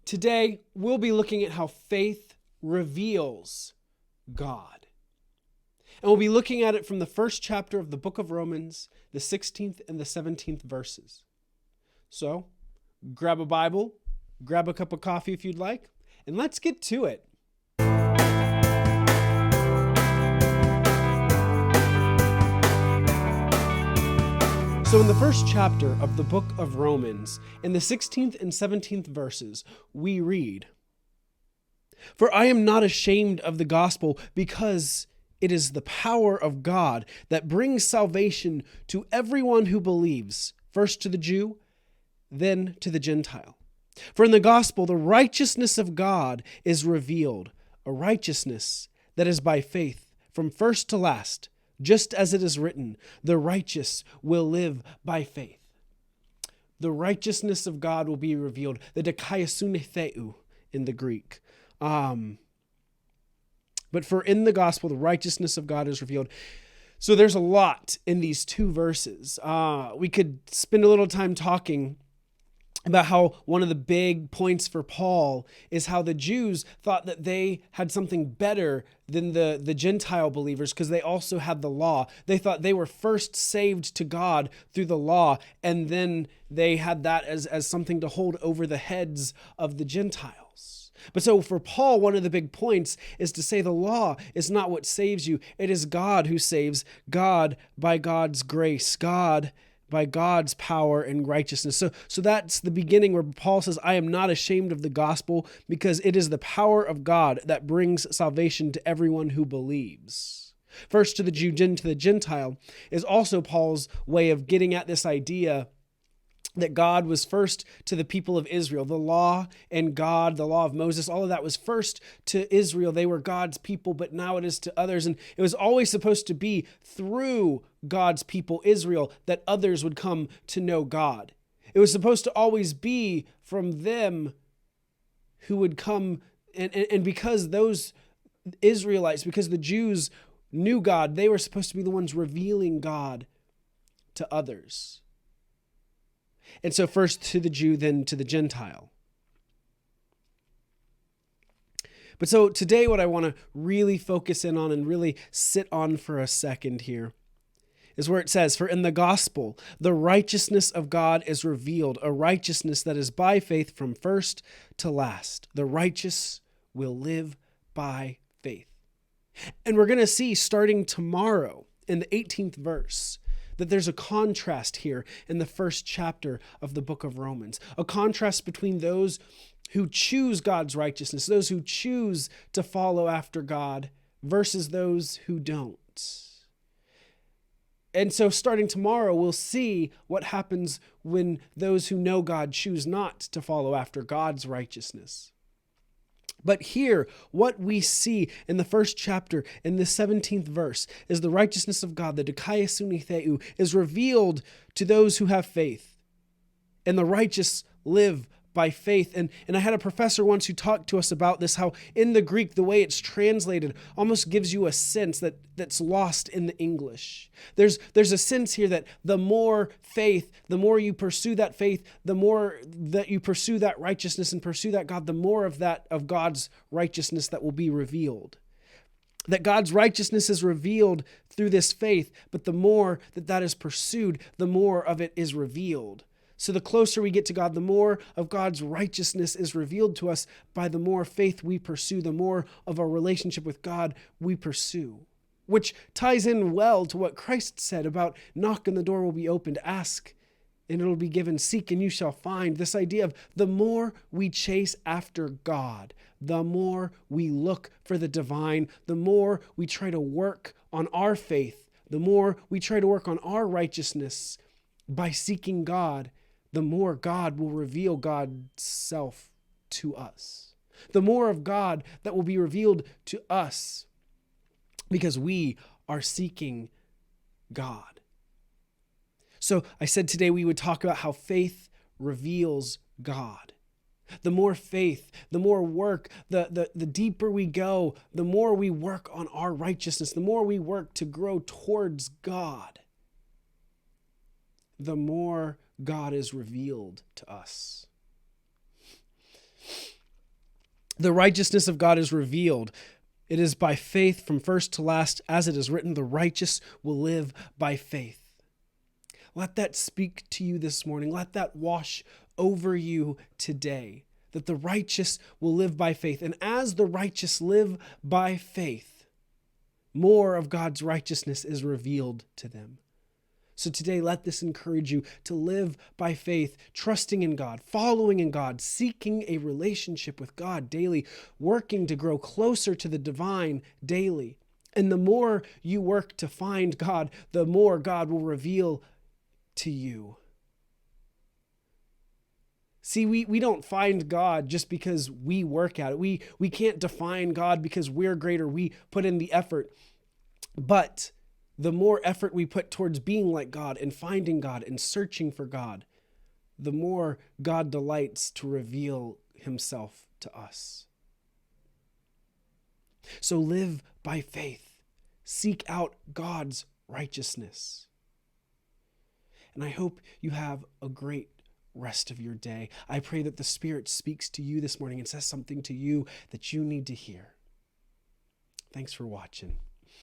Today, we'll be looking at how faith reveals God. And we'll be looking at it from the first chapter of the book of Romans, the 16th and the 17th verses. So, grab a Bible, grab a cup of coffee if you'd like, and let's get to it. So in the first chapter of the book of Romans, in the 16th and 17th verses, we read, "For I am not ashamed of the gospel, because it is the power of God that brings salvation to everyone who believes, first to the Jew, then to the Gentile. For in the gospel, the righteousness of God is revealed, a righteousness that is by faith from first to last, just as it is written, the righteous will live by faith." The righteousness of God will be revealed, the dikaiosune theou in the Greek. But for in the gospel, the righteousness of God is revealed. So there's a lot in these two verses. We could spend a little time talking about how one of the big points for Paul is how the Jews thought that they had something better than the Gentile believers because they also had the law. They thought they were first saved to God through the law, and then they had that as something to hold over the heads of the Gentiles. But so for Paul, one of the big points is to say the law is not what saves you. It is God who saves, God by God's grace, God by God's power and righteousness. So that's the beginning where Paul says, I am not ashamed of the gospel because it is the power of God that brings salvation to everyone who believes. First to the Jew, then to the Gentile is also Paul's way of getting at this idea that God was first to the people of Israel. The law and God, the law of Moses, all of that was first to Israel. They were God's people, but now it is to others. And it was always supposed to be through God's people, Israel, that others would come to know God. It was supposed to always be from them who would come. And because those Israelites, because the Jews knew God, they were supposed to be the ones revealing God to others. And so first to the Jew, then to the Gentile. But so today what I want to really focus in on and really sit on for a second here is where it says, for in the gospel, the righteousness of God is revealed, a righteousness that is by faith from first to last. The righteous will live by faith. And we're going to see starting tomorrow in the 18th verse, that there's a contrast here in the first chapter of the book of Romans, a contrast between those who choose God's righteousness, those who choose to follow after God, versus those who don't. And so starting tomorrow, we'll see what happens when those who know God choose not to follow after God's righteousness. But here, what we see in the first chapter, in the 17th verse, is the righteousness of God, the dikaiosune theou, is revealed to those who have faith. And the righteous live by faith. And I had a professor once who talked to us about this, how in the Greek, the way it's translated almost gives you a sense that's lost in the English. There's a sense here that the more faith, the more you pursue that faith, the more that you pursue that righteousness and pursue that God, the more of that of God's righteousness that will be revealed. That God's righteousness is revealed through this faith, but the more that is pursued, the more of it is revealed. So the closer we get to God, the more of God's righteousness is revealed to us by the more faith we pursue, the more of a relationship with God we pursue. Which ties in well to what Christ said about knock and the door will be opened, ask and it'll be given, seek and you shall find. This idea of the more we chase after God, the more we look for the divine, the more we try to work on our faith, the more we try to work on our righteousness by seeking God, the more God will reveal God's self to us. The more of God that will be revealed to us because we are seeking God. So I said today we would talk about how faith reveals God. The more faith, the more work, the deeper we go, the more we work on our righteousness, the more we work to grow towards God, the more God is revealed to us. The righteousness of God is revealed. It is by faith from first to last, as it is written, the righteous will live by faith. Let that speak to you this morning. Let that wash over you today, that the righteous will live by faith. And as the righteous live by faith, more of God's righteousness is revealed to them. So today, let this encourage you to live by faith, trusting in God, following in God, seeking a relationship with God daily, working to grow closer to the divine daily. And the more you work to find God, the more God will reveal to you. See, we don't find God just because we work at it. We can't define God because we're greater. We put in the effort. But the more effort we put towards being like God and finding God and searching for God, the more God delights to reveal himself to us. So live by faith. Seek out God's righteousness. And I hope you have a great rest of your day. I pray that the Spirit speaks to you this morning and says something to you that you need to hear. Thanks for watching.